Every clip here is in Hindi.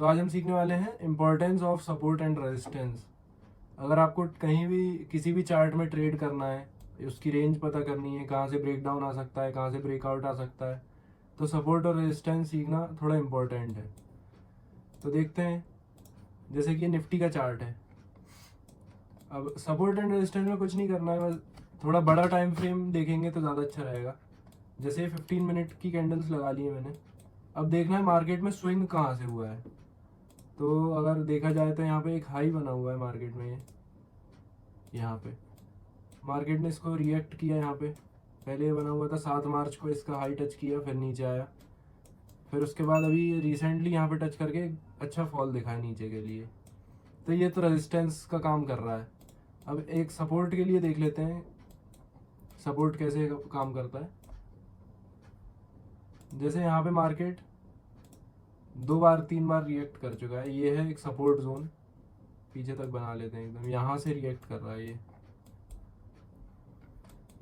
तो आज हम सीखने वाले हैं importance of support and resistance. अगर आपको कहीं भी किसी भी चार्ट में ट्रेड करना है, उसकी रेंज पता करनी है, कहाँ से ब्रेक डाउन आ सकता है, कहाँ से ब्रेकआउट आ सकता है, तो सपोर्ट और रेजिस्टेंस सीखना थोड़ा इम्पोर्टेंट है। तो देखते हैं, जैसे कि निफ्टी का चार्ट है। अब सपोर्ट एंड रेजिस्टेंस में कुछ नहीं करना है, बस थोड़ा बड़ा टाइम फ्रेम देखेंगे तो ज़्यादा अच्छा रहेगा। जैसे 15 मिनट की कैंडल्स लगा ली है मैंने। अब देखना है मार्केट में स्विंग कहाँ से हुआ है। तो अगर देखा जाए तो यहाँ पे एक हाई बना हुआ है मार्केट में, यहाँ पे मार्केट ने इसको रिएक्ट किया। यहाँ पे पहले ये बना हुआ था 7 मार्च को, इसका हाई टच किया, फिर नीचे आया, फिर उसके बाद अभी रिसेंटली यहाँ पे टच करके अच्छा फॉल दिखा है नीचे के लिए। तो ये तो रेजिस्टेंस का काम कर रहा है। अब एक सपोर्ट के लिए देख लेते हैं सपोर्ट कैसे काम करता है। जैसे यहाँ पे मार्केट 2 बार 3 बार रिएक्ट कर चुका है, ये है एक सपोर्ट जोन। पीछे तक बना लेते हैं, एकदम यहाँ से रिएक्ट कर रहा है ये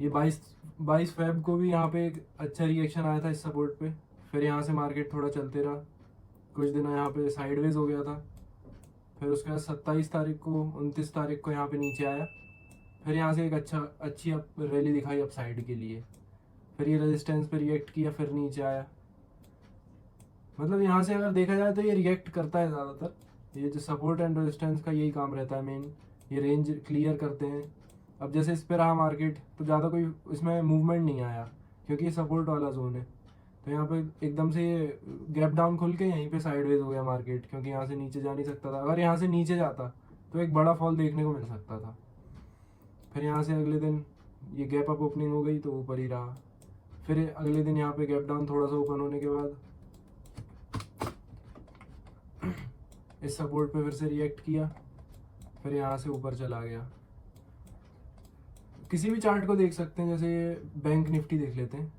22 फेब को भी यहाँ पे एक अच्छा रिएक्शन आया था इस सपोर्ट पे। फिर यहाँ से मार्केट थोड़ा चलते रहा, कुछ दिन यहाँ पे साइडवेज हो गया था। फिर उसके बाद 27 तारीख को 29 तारीख को यहाँ पे नीचे आया। फिर यहाँ से एक अच्छी रैली दिखाई अप साइड के लिए। फिर ये रेजिस्टेंस पे रिएक्ट किया, फिर नीचे आया। मतलब यहाँ से अगर देखा जाए तो ये रिएक्ट करता है ज़्यादातर। ये जो सपोर्ट एंड रेजिस्टेंस का यही काम रहता है मेन, ये रेंज क्लियर करते हैं। अब जैसे इस पे रहा मार्केट तो ज़्यादा कोई इसमें मूवमेंट नहीं आया, क्योंकि ये सपोर्ट वाला जोन है। तो यहाँ पे एकदम से ये गैप डाउन खुल के यहीं पे साइडवेज हो गया मार्केट, क्योंकि यहाँ से नीचे जा नहीं सकता था। अगर यहाँ से नीचे जाता तो एक बड़ा फॉल देखने को मिल सकता था। फिर यहाँ से अगले दिन ये गैप अप ओपनिंग हो गई तो ऊपर ही रहा। फिर अगले दिन यहाँ पे गैप डाउन थोड़ा सा ओपन होने के बाद इस सपोर्ट पे फिर से रिएक्ट किया, फिर यहाँ से ऊपर चला गया। किसी भी चार्ट को देख सकते हैं, जैसे बैंक निफ्टी देख लेते हैं।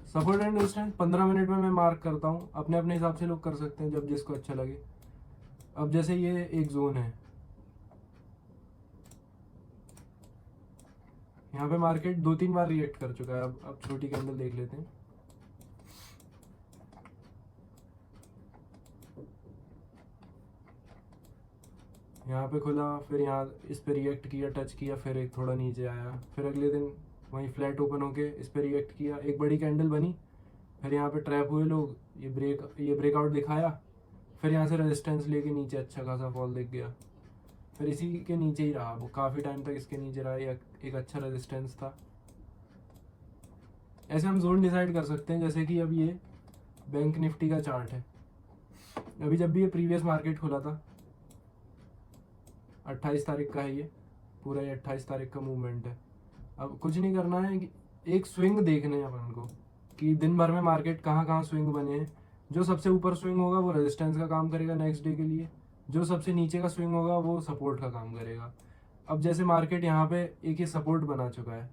सपोर्ट एंड रेजिस्टेंस 15 मिनट में मैं मार्क करता हूँ, अपने अपने हिसाब से लोग कर सकते हैं जब जिसको अच्छा लगे। अब जैसे ये एक जोन है, यहाँ पे मार्केट 2-3 बार रिएक्ट कर चुका है। अब छोटी कैंडल देख लेते हैं। यहाँ पे खुला, फिर यहाँ इस पे रिएक्ट किया, टच किया, फिर एक थोड़ा नीचे आया, फिर अगले दिन वहीं फ्लैट ओपन होके इस पे रिएक्ट किया, एक बड़ी कैंडल बनी। फिर यहाँ पे ट्रैप हुए लोग, ये ब्रेकआउट दिखाया, फिर यहाँ से रेजिस्टेंस लेके नीचे अच्छा खासा फॉल दिख गया। फिर इसी के नीचे ही रहा वो, काफ़ी टाइम तक इसके नीचे रहा। एक अच्छा रेजिस्टेंस था। ऐसे हम जोन डिसाइड कर सकते हैं। जैसे कि अब ये बैंक निफ्टी का चार्ट है। अभी जब भी ये प्रीवियस मार्केट खुला था 28 तारीख का है, ये पूरा ये 28 तारीख का मूवमेंट है। अब कुछ नहीं करना है, कि एक स्विंग देखने हैं अपन को कि दिन भर में मार्केट कहाँ कहाँ स्विंग बने हैं। जो सबसे ऊपर स्विंग होगा वो रेजिस्टेंस का काम करेगा नेक्स्ट डे के लिए, जो सबसे नीचे का स्विंग होगा वो सपोर्ट का काम करेगा। अब जैसे मार्केट यहाँ पे एक ही सपोर्ट बना चुका है,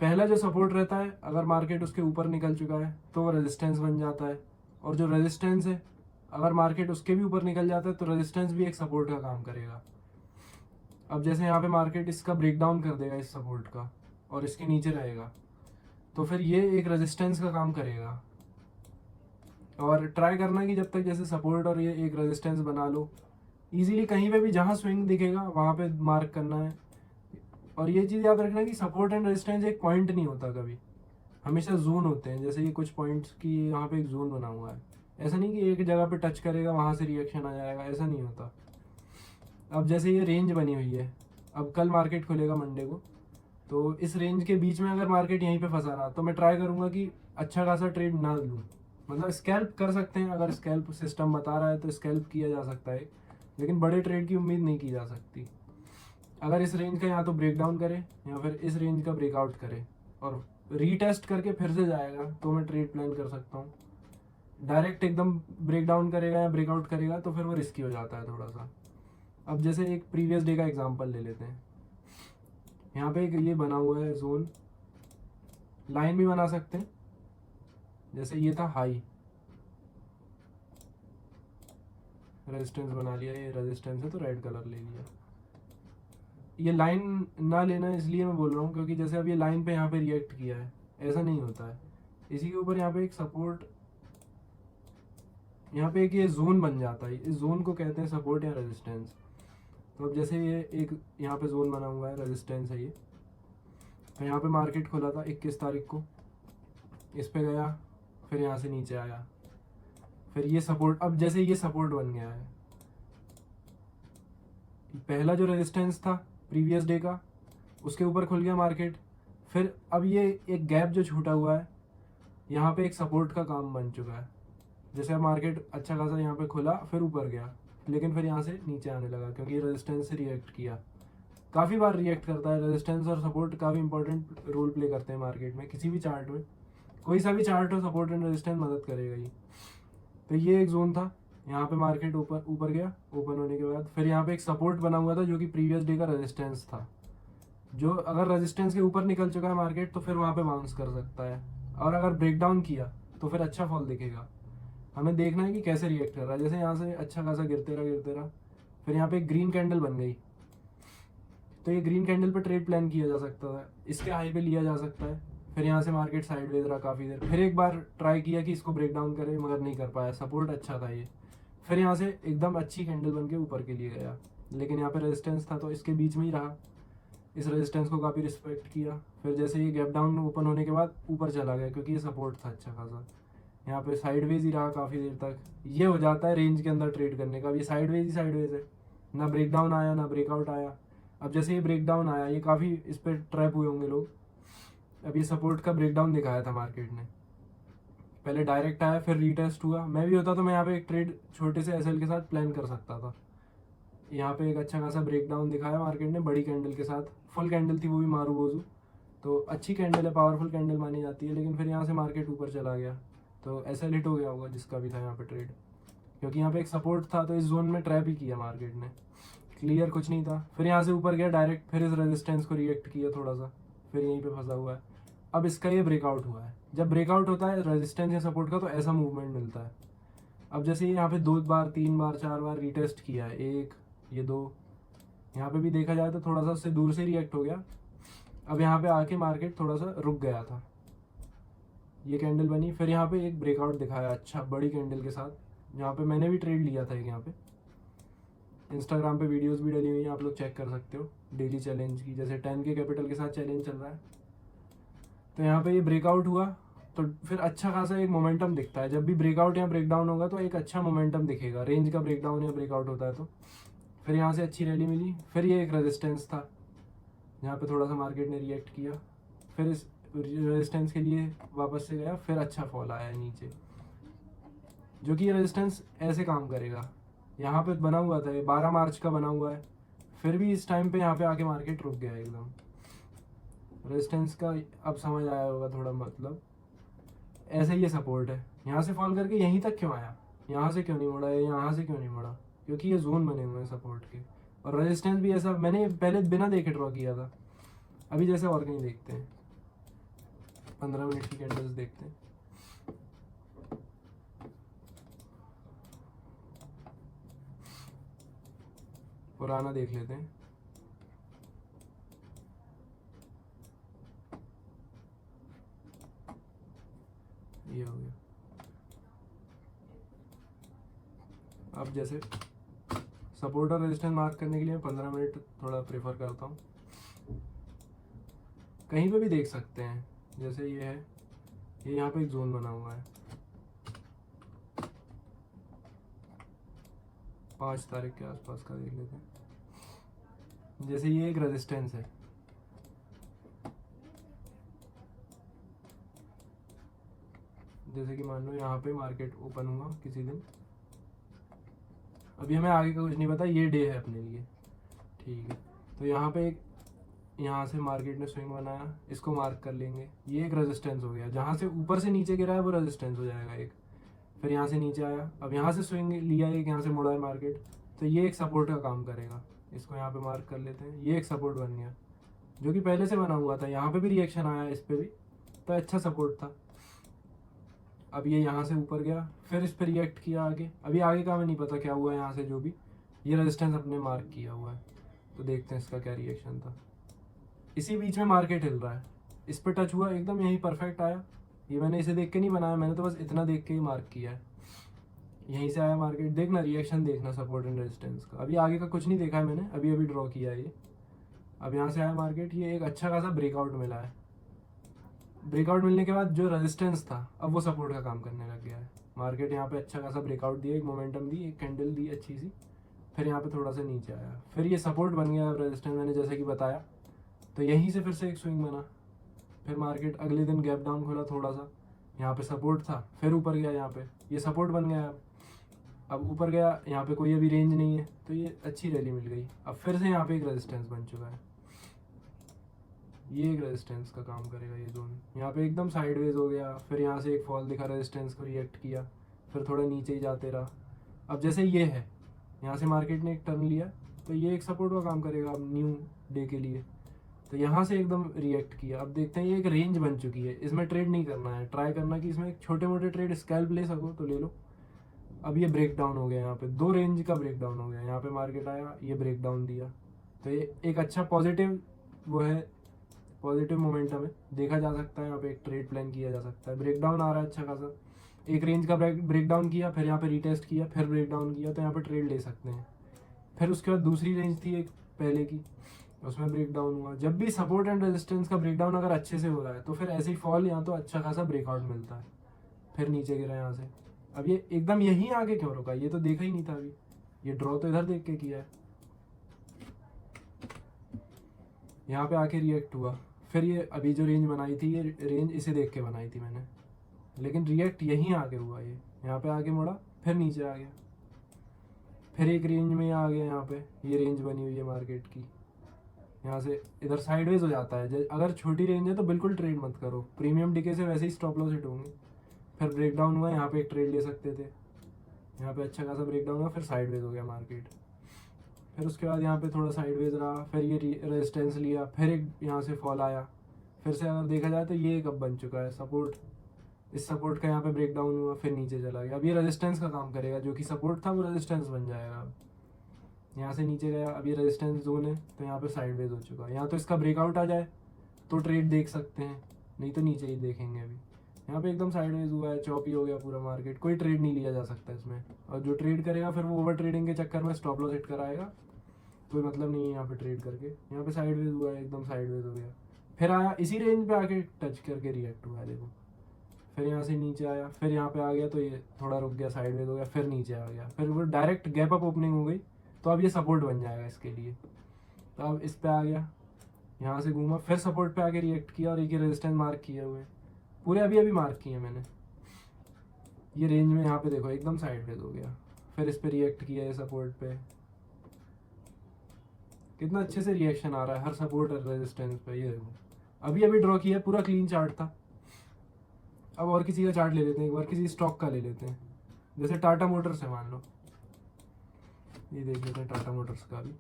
पहला जो सपोर्ट रहता है अगर मार्केट उसके ऊपर निकल चुका है तो वो रेजिस्टेंस बन जाता है, और जो रेजिस्टेंस है अगर मार्केट उसके भी ऊपर निकल जाता है तो रेजिस्टेंस भी एक सपोर्ट का काम करेगा। अब जैसे यहाँ पे मार्केट इसका ब्रेक डाउन कर देगा इस सपोर्ट का और इसके नीचे रहेगा, तो फिर ये एक रेजिस्टेंस का काम करेगा। और ट्राई करना कि जब तक जैसे सपोर्ट और ये एक रेजिस्टेंस बना लो, इजीली कहीं पे भी जहाँ स्विंग दिखेगा वहाँ पे मार्क करना है। और ये चीज़ याद रखना कि सपोर्ट एंड रेजिस्टेंस एक पॉइंट नहीं होता कभी, हमेशा जोन होते हैं। जैसे ये कुछ पॉइंट्स की यहाँ पे एक जोन बना हुआ है, ऐसा नहीं कि एक जगह पे टच करेगा वहाँ से रिएक्शन आ जाएगा, ऐसा नहीं होता। अब जैसे ये रेंज बनी हुई है, अब कल मार्केट खुलेगा मंडे को, तो इस रेंज के बीच में अगर मार्केट यहीं पे फंसा रहा तो मैं ट्राई करूँगा कि अच्छा खासा ट्रेड ना लूँ। मतलब स्कैल्प कर सकते हैं, अगर स्कैल्प सिस्टम बता रहा है तो स्कैल्प किया जा सकता है, लेकिन बड़े ट्रेड की उम्मीद नहीं की जा सकती। अगर इस रेंज का या तो ब्रेक डाउन करे या फिर इस रेंज का ब्रेकआउट करे और रीटेस्ट करके फिर से जाएगा तो मैं ट्रेड प्लान कर सकता हूँ। डायरेक्ट एकदम ब्रेक डाउन करेगा या ब्रेकआउट करेगा तो फिर वो रिस्की हो जाता है थोड़ा सा। अब जैसे एक प्रीवियस डे का एग्जांपल ले लेते हैं। यहाँ पे एक ये बना हुआ है जोन, लाइन भी बना सकते हैं। जैसे ये था हाई, रेजिस्टेंस बना लिया, ये रेजिस्टेंस है तो रेड कलर ले लिया। ये लाइन ना लेना इसलिए मैं बोल रहा हूँ क्योंकि जैसे अब ये लाइन पे यहाँ पे रिएक्ट किया है, ऐसा नहीं होता है। इसी के ऊपर यहाँ पे एक सपोर्ट यहाँ पे एक ये जोन बन जाता है, इस जोन को कहते हैं सपोर्ट या रेजिस्टेंस। तो अब जैसे ये एक यहाँ पे जोन बना हुआ है, रेजिस्टेंस है ये, तो यहाँ पे मार्केट खुला था 21 तारीख को, इस पे गया, फिर यहाँ से नीचे आया, फिर ये सपोर्ट, अब जैसे ये सपोर्ट बन गया है, पहला जो रेजिस्टेंस था प्रीवियस डे का, उसके ऊपर खुल गया मार्केट, फिर अब ये एक गैप जो छूटा हुआ है यहाँ पे एक सपोर्ट का काम बन चुका है। जैसे अब मार्केट अच्छा खासा यहाँ पे खुला, फिर ऊपर गया, लेकिन फिर यहाँ से नीचे आने लगा क्योंकि ये रेजिस्टेंस से रिएक्ट किया। काफ़ी बार रिएक्ट करता है, रेजिस्टेंस और सपोर्ट काफ़ी इंपॉर्टेंट रोल प्ले करते हैं मार्केट में, किसी भी चार्ट में, कोई सा भी चार्ट हो, सपोर्ट एंड रेजिस्टेंस मदद करेगा ये। तो ये एक जोन था, यहाँ पे मार्केट ऊपर ऊपर गया ओपन होने के बाद, फिर यहाँ पे एक सपोर्ट बना हुआ था जो कि प्रीवियस डे का रेजिस्टेंस था, जो अगर रेजिस्टेंस के ऊपर निकल चुका है मार्केट तो फिर वहाँ पे बाउंस कर सकता है, और अगर ब्रेक डाउन किया तो फिर अच्छा फॉल दिखेगा। हमें देखना है कि कैसे रिएक्ट कर रहा है। जैसे यहाँ से अच्छा खासा गिरते रहा, फिर यहाँ पे एक ग्रीन कैंडल बन गई, तो ये ग्रीन कैंडल पे ट्रेड प्लान किया जा सकता है, इसके हाई पे लिया जा सकता है। फिर यहाँ से मार्केट साइडवेज रहा काफ़ी देर, फिर एक बार ट्राई किया कि इसको ब्रेक डाउन करे, मगर नहीं कर पाया, सपोर्ट अच्छा था ये, फिर यहाँ से एकदम अच्छी कैंडल बन के ऊपर के लिए गया, लेकिन यहाँ पे रेजिस्टेंस था तो इसके बीच में ही रहा, इस रेजिस्टेंस को काफ़ी रिस्पेक्ट किया। फिर जैसे ये गैप डाउन ओपन होने के बाद ऊपर चला गया क्योंकि ये सपोर्ट था अच्छा खासा, यहाँ पे साइडवेज ही रहा काफ़ी देर तक। ये हो जाता है रेंज के अंदर ट्रेड करने का, अब ये साइडवेज ही साइडवेज है, ना ब्रेक डाउन आया ना ब्रेकआउट आया। अब जैसे ये ब्रेक डाउन आया, ये काफ़ी इस पर ट्रैप हुए होंगे लोग, अब ये सपोर्ट का ब्रेक डाउन दिखाया था मार्केट ने, पहले डायरेक्ट आया फिर रीटेस्ट हुआ। मैं भी होता तो मैं यहाँ पे एक ट्रेड छोटे से एसएल के साथ प्लान कर सकता था। यहाँ पे एक अच्छा खासा ब्रेक डाउन दिखाया मार्केट ने बड़ी कैंडल के साथ, फुल कैंडल थी वो भी मारू बोजू, तो अच्छी कैंडल है, पावरफुल कैंडल मानी जाती है, लेकिन फिर यहाँ से मार्केट ऊपर चला गया, तो एसएल हिट हो गया होगा जिसका भी था यहाँ पे ट्रेड, क्योंकि यहाँ पे एक सपोर्ट था, तो इस जोन में ट्रैप ही किया मार्केट ने, क्लियर कुछ नहीं था। फिर यहाँ से ऊपर गया डायरेक्ट, फिर इस रेजिस्टेंस को रिएक्ट किया थोड़ा सा, फिर यहीं पे फंसा हुआ है। अब इसका ये ब्रेकआउट हुआ है, जब ब्रेकआउट होता है रेजिस्टेंस या सपोर्ट का तो ऐसा मूवमेंट मिलता है। अब जैसे यहाँ पे 2 बार 3 बार 4 बार रीटेस्ट किया है, एक ये 2, यहाँ पे भी देखा जाए तो थोड़ा सा उससे दूर से रिएक्ट हो गया। अब यहाँ पे आके मार्केट थोड़ा सा रुक गया था, ये कैंडल बनी, फिर यहाँ पे एक ब्रेकआउट दिखाया अच्छा बड़ी कैंडल के साथ, यहाँ पे मैंने भी ट्रेड लिया था एक, यहाँ पे इंस्टाग्राम पे वीडियोस भी डली हुई हैं, आप लोग चेक कर सकते हो डेली चैलेंज की, जैसे 10K कैपिटल के साथ चैलेंज चल रहा है। तो यहाँ पे ये ब्रेकआउट हुआ तो फिर अच्छा खासा एक मोमेंटम दिखता है, जब भी ब्रेकआउट या ब्रेकडाउन होगा तो एक अच्छा मोमेंटम दिखेगा, रेंज का ब्रेकडाउन या ब्रेकआउट होता है तो। फिर यहाँ से अच्छी रैली मिली, फिर ये एक रेजिस्टेंस था, यहाँ पे थोड़ा सा मार्केट ने रिएक्ट किया, फिर इस रेजिस्टेंस के लिए वापस से गया, फिर अच्छा फॉल आया नीचे, जो कि ये रेजिस्टेंस ऐसे काम करेगा। यहाँ पे बना हुआ था, ये 12 मार्च का बना हुआ है, फिर भी इस टाइम पे यहाँ पे आके मार्केट रुक गया एकदम। रेजिस्टेंस का अब समझ आया होगा थोड़ा, मतलब ऐसे ही ये सपोर्ट है, यहाँ से फॉल करके यहीं तक क्यों आया, यहाँ से क्यों नहीं मुड़ा, यहाँ से क्यों नहीं मुड़ा, क्योंकि ये जोन बने हुए हैं सपोर्ट के। और रेजिस्टेंस भी ऐसा मैंने पहले बिना देखे ड्रॉ किया था, अभी जैसे और कहीं देखते हैं, 15 मिनट की कैंडल्स देखते हैं। पुराना देख लेते हैं, ये हो गया। अब जैसे सपोर्ट और रेजिस्टेंस मार्क करने के लिए 15 मिनट थोड़ा प्रेफर करता हूँ, कहीं पे भी देख सकते हैं। जैसे ये है, ये यहाँ पे एक जोन बना हुआ है, 5 तारीख के आसपास का देख लेते हैं। जैसे ये एक रेजिस्टेंस है, जैसे कि मान लो यहाँ पे मार्केट ओपन हुआ किसी दिन, अभी हमें आगे का कुछ नहीं पता, ये डे है अपने लिए, ठीक है। तो यहाँ पे एक, यहाँ से मार्केट ने स्विंग बनाया, इसको मार्क कर लेंगे, ये एक रेजिस्टेंस हो गया, जहाँ से ऊपर से नीचे गिरा है वो रेजिस्टेंस हो जाएगा एक। फिर यहाँ से नीचे आया, अब यहाँ से स्विंग लिया, एक यहाँ से मुड़ा है मार्केट, तो ये एक सपोर्ट का काम करेगा, इसको यहाँ पे मार्क कर लेते हैं, ये एक सपोर्ट बन गया जो कि पहले से बना हुआ था, यहाँ पे भी रिएक्शन आया इस पे भी, तो अच्छा सपोर्ट था। अब ये यहाँ से ऊपर गया, फिर इस पर रिएक्ट किया आगे, अभी आगे का हमें नहीं पता क्या हुआ यहाँ से, जो भी ये रेजिस्टेंस अपने मार्क किया हुआ है, तो देखते हैं इसका क्या रिएक्शन था। इसी बीच में मार्केट हिल रहा है, इस पर टच हुआ एकदम, यही परफेक्ट आया, ये मैंने इसे देख के नहीं बनाया, मैंने तो बस इतना देख के ही मार्क किया है। यहीं से आया मार्केट, देखना रिएक्शन देखना सपोर्ट एंड रेजिस्टेंस का। अभी आगे का कुछ नहीं देखा है मैंने, अभी अभी ड्रॉ किया है ये। अब यहाँ से आया मार्केट, ये एक अच्छा खासा ब्रेकआउट मिला है। ब्रेकआउट मिलने के बाद जो रेजिस्टेंस था अब वो सपोर्ट का काम करने लग गया है। मार्केट यहाँ पे अच्छा खासा ब्रेकआउट दिया, एक मोमेंटम दी, एक कैंडल दी अच्छी सी, फिर यहाँ पे थोड़ा सा नीचे आया, फिर ये सपोर्ट बन गया रेजिस्टेंस मैंने जैसे कि बताया। तो यहीं से फिर से एक स्विंग बना, फिर मार्केट अगले दिन गैप डाउन खोला थोड़ा सा, यहाँ पे सपोर्ट था, फिर ऊपर गया, यहाँ पे ये सपोर्ट बन गया। अब ऊपर गया, यहाँ पे कोई अभी रेंज नहीं है, तो ये अच्छी रैली मिल गई। अब फिर से यहाँ पे एक रेजिस्टेंस बन चुका है, ये एक रेजिस्टेंस का काम करेगा ये जोन। यहाँ पे एकदम साइडवेज हो गया, फिर यहाँ से एक फॉल दिखा, रेजिस्टेंस को रिएक्ट किया, फिर थोड़ा नीचे ही जाते रहा। अब जैसे ये है, यहाँ से मार्केट ने एक टर्न लिया, तो ये एक सपोर्ट का काम करेगा अब न्यू डे के लिए। तो यहाँ से एकदम रिएक्ट किया। अब देखते हैं, ये एक रेंज बन चुकी है, इसमें ट्रेड नहीं करना है, ट्राई करना कि इसमें छोटे मोटे ट्रेड स्कैल्प ले सको तो ले लो। अब ये ब्रेक डाउन हो गया, यहाँ पे दो रेंज का ब्रेक डाउन हो गया, यहाँ पे मार्केट आया, ये ब्रेक डाउन दिया, तो ये एक अच्छा पॉजिटिव वो है, पॉजिटिव मोमेंटम है, देखा जा सकता है। यहाँ पे एक ट्रेड प्लान किया जा सकता है। ब्रेक डाउन आ रहा है अच्छा खासा, एक रेंज का ब्रेक डाउन किया, फिर यहाँ पे रिटेस्ट किया, फिर ब्रेक डाउन किया, तो यहाँ पे ट्रेड ले सकते हैं। फिर उसके बाद दूसरी रेंज थी एक पहले की, उसमें ब्रेक डाउन हुआ। जब भी सपोर्ट एंड रेजिस्टेंस का ब्रेक डाउन अगर अच्छे से हो रहा है तो फिर ऐसे ही फॉल या तो अच्छा खासा ब्रेकआउट मिलता है, फिर नीचे गिरा यहाँ से। अब ये एकदम यहीं आगे क्यों रुका, ये तो देखा ही नहीं था अभी, ये ड्रॉ तो इधर देख के किया है। यहाँ पे आके रिएक्ट हुआ, फिर ये अभी जो रेंज बनाई थी, ये रेंज इसे देख के बनाई थी मैंने, लेकिन रिएक्ट यहीं आके हुआ, ये यहाँ पे आके मुड़ा, फिर नीचे आ गया, फिर एक रेंज में आ गया। यहाँ पे ये रेंज बनी हुई है मार्केट की, यहाँ से इधर साइडवेज हो जाता है। अगर छोटी रेंज है तो बिल्कुल ट्रेड मत करो, प्रीमियम डिके से वैसे ही स्टॉप लॉस हिट होंगे। फिर ब्रेक डाउन हुआ, यहाँ पे एक ट्रेड ले सकते थे, यहाँ पे अच्छा खासा ब्रेक डाउन हुआ, फिर साइडवेज हो गया मार्केट। फिर उसके बाद यहाँ पे थोड़ा साइडवेज रहा, फिर ये रेजिस्टेंस लिया, फिर एक यहाँ से फॉल आया, फिर से अगर देखा जाए तो ये एक अब बन चुका है सपोर्ट। इस सपोर्ट का यहाँ पे ब्रेक डाउन हुआ, फिर नीचे चला गया। अब ये रेजिस्टेंस का काम करेगा, जो कि सपोर्ट था वो रेजिस्टेंस बन जाएगा। अब यहाँ से नीचे गया, अब ये रेजिस्टेंस जोन है, तो यहाँ पे साइडवेज हो चुका है। यहाँ तो इसका ब्रेकआउट आ जाए तो ट्रेड देख सकते हैं, नहीं तो नीचे ही देखेंगे। अभी यहाँ पे एकदम साइडवेज हुआ है, चॉपी हो गया पूरा मार्केट, कोई ट्रेड नहीं लिया जा सकता इसमें। और जो ट्रेड करेगा फिर वो ओवर ट्रेडिंग के चक्कर में स्टॉप लॉस हिट कराएगा, कोई मतलब नहीं है यहाँ पे ट्रेड करके। यहाँ पे साइडवेज हुआ है, एकदम साइडवेज हो गया, फिर आया इसी रेंज पे आके टच करके रिएक्ट हुआ है, देखो। फिर यहाँ से नीचे आया, फिर यहाँ पे आ गया, तो ये थोड़ा रुक गया, साइडवेज हो गया, फिर नीचे आ गया, फिर वो डायरेक्ट गैप अप ओपनिंग हो गई, तो अब ये सपोर्ट बन जाएगा इसके लिए। तो अब इस पे आ गया, यहाँ से घूमा, फिर सपोर्ट पे आके रिएक्ट किया, और एक रेजिस्टेंस मार्क किए हुए पूरे अभी अभी मार्क किए मैंने। ये रेंज में यहाँ पे देखो एकदम साइडवेज हो गया, फिर इस पे रिएक्ट किया है सपोर्ट पे, कितना अच्छे से रिएक्शन आ रहा है हर सपोर्ट और रेजिस्टेंस पे। ये देखो अभी अभी ड्रॉ किया, पूरा क्लीन चार्ट था। अब और किसी का चार्ट ले लेते हैं एक बार, किसी स्टॉक का ले लेते हैं, जैसे टाटा मोटर्स है मान लो, ये देख लेते हैं टाटा मोटर्स का भी।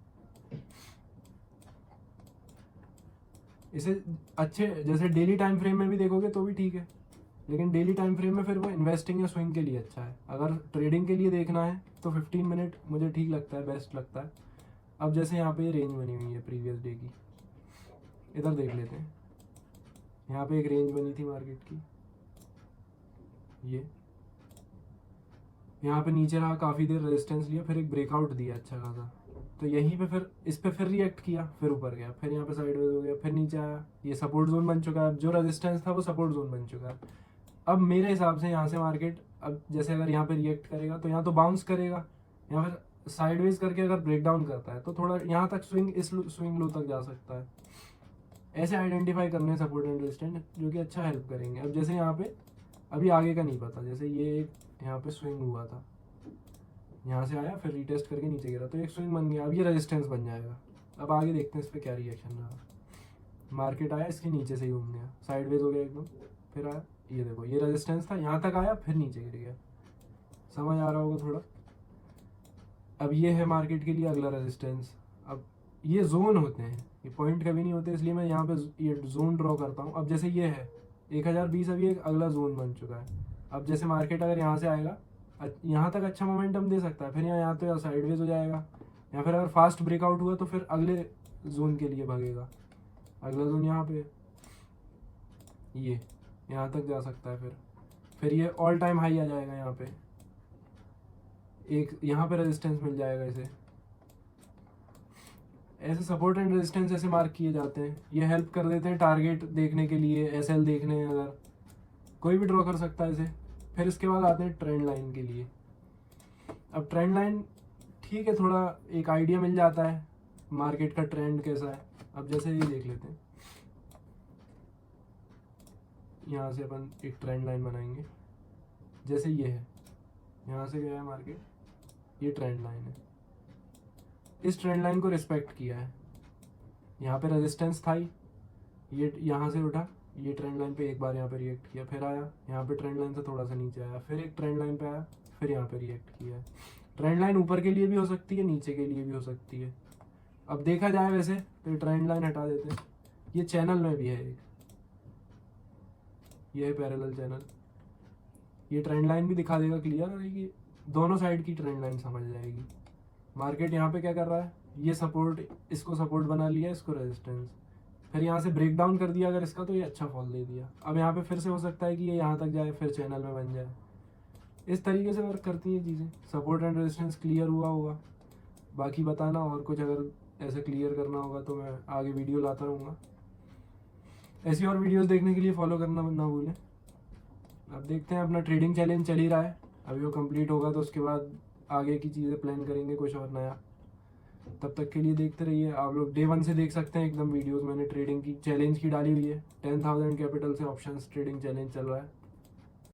इसे अच्छे जैसे डेली टाइम फ्रेम में भी देखोगे तो भी ठीक है, लेकिन डेली टाइम फ्रेम में फिर वो इन्वेस्टिंग या स्विंग के लिए अच्छा है। अगर ट्रेडिंग के लिए देखना है तो 15 मिनट मुझे ठीक लगता है, बेस्ट लगता है। अब जैसे यहाँ पे रेंज बनी हुई है प्रीवियस डे की, इधर देख लेते हैं। यहाँ पे एक रेंज बनी थी मार्केट की, ये यहाँ पे नीचे रहा काफ़ी देर, रेजिस्टेंस लिया, फिर एक ब्रेकआउट दिया अच्छा खासा, तो यहीं पे फिर इस पे फिर रिएक्ट किया, फिर ऊपर गया, फिर यहाँ पे साइडवेज हो गया, फिर नीचे आया, ये सपोर्ट जोन बन चुका है। जो रेजिस्टेंस था वो सपोर्ट जोन बन चुका है। अब मेरे हिसाब से यहाँ से मार्केट, अब जैसे अगर यहाँ पे रिएक्ट करेगा तो यहाँ तो बाउंस करेगा, या फिर साइडवेज करके अगर ब्रेक डाउन करता है तो थोड़ा यहाँ तक स्विंग, इस स्विंग लो तक जा सकता है। ऐसे आइडेंटिफाई करने सपोर्ट एंड रेजिस्टेंस, जो कि अच्छा हेल्प करेंगे। अब जैसे यहाँ पे अभी आगे का नहीं पता, जैसे ये एक यहाँ पे स्विंग हुआ था, यहाँ से आया, फिर रिटेस्ट करके नीचे गिरा, तो एक स्विंग बन गया। अब ये रेजिस्टेंस बन जाएगा। अब आगे देखते हैं इस पर क्या रिएक्शन रहा। मार्केट आया, इसके नीचे से ही घूम गया, साइडवेज हो गया एकदम, फिर आया, ये देखो ये रेजिस्टेंस था, यहाँ तक आया, फिर नीचे गिर गया। समझ आ रहा होगा थोड़ा। अब ये है मार्केट के लिए अगला रेजिस्टेंस। अब ये जोन होते हैं, ये पॉइंट कभी नहीं होते, इसलिए मैं यहाँ पे ये जोन ड्रॉ करता हूँ। अब जैसे ये है 1020, अभी एक अगला जोन बन चुका है। अब जैसे मार्केट अगर यहाँ से आएगा, यहाँ तक अच्छा मोमेंटम दे सकता है, फिर यहाँ तो या साइडवेज हो जाएगा, या फिर अगर फास्ट ब्रेकआउट हुआ तो फिर अगले जोन के लिए भागेगा। अगला जोन यहाँ पे, ये यहाँ तक जा सकता है, फिर ये ऑल टाइम हाई आ जाएगा यहाँ पे, एक यहाँ पे रेजिस्टेंस मिल जाएगा इसे। ऐसे सपोर्ट एंड रेजिस्टेंस ऐसे मार्क किए जाते हैं, ये हेल्प कर देते हैं टारगेट देखने के लिए, एसएल देखने हैं अगर, कोई भी ड्रॉ कर सकता है इसे। फिर इसके बाद आते हैं ट्रेंड लाइन के लिए। अब ट्रेंड लाइन ठीक है, थोड़ा एक आइडिया मिल जाता है मार्केट का ट्रेंड कैसा है। अब जैसे ये देख लेते हैं, यहाँ से अपन एक ट्रेंड लाइन बनाएंगे, जैसे ये है, यहाँ से गया है मार्केट, ये ट्रेंड लाइन है। इस ट्रेंड लाइन को रिस्पेक्ट किया है, यहाँ पे रेजिस्टेंस था ही, ये यहाँ से उठा, ये ट्रेंड लाइन पे एक बार यहाँ पे रिएक्ट किया, फिर आया यहाँ पे ट्रेंड लाइन से थोड़ा सा नीचे आया, फिर एक ट्रेंड लाइन पे आया, फिर यहाँ पे रिएक्ट किया। ट्रेंड लाइन ऊपर के लिए भी हो सकती है, नीचे के लिए भी हो सकती है। अब देखा जाए वैसे तो ट्रेंड लाइन हटा देते हैं, ये चैनल में भी है एक, ये है पैरेलल चैनल, ये ट्रेंड लाइन भी दिखा देगा, क्लियर रहेगी, दोनों साइड की ट्रेंड लाइन समझ जाएगी। मार्केट यहाँ पे क्या कर रहा है, ये सपोर्ट, इसको सपोर्ट बना लिया, इसको रेजिस्टेंस, फिर यहाँ से ब्रेक डाउन कर दिया अगर इसका, तो ये अच्छा फॉल दे दिया। अब यहाँ पे फिर से हो सकता है कि ये यहाँ तक जाए, फिर चैनल में बन जाए। इस तरीके से वर्क करती हैं चीज़ें। सपोर्ट एंड रेजिस्टेंस क्लियर हुआ होगा, बाकी बताना, और कुछ अगर ऐसे क्लियर करना होगा तो मैं आगे वीडियो लाता रहूँगा। ऐसी और वीडियोस देखने के लिए फॉलो करना ना भूलें। अब देखते हैं, अपना ट्रेडिंग चैलेंज चल ही रहा है, अभी वो कंप्लीट होगा तो उसके बाद आगे की चीज़ें प्लान करेंगे कुछ और नया। तब तक के लिए देखते रहिए आप लोग, डे 1 से देख सकते हैं एकदम वीडियोस मैंने ट्रेडिंग की चैलेंज की डाली हुई है। 10,000 कैपिटल से ऑप्शंस ट्रेडिंग चैलेंज चल रहा है।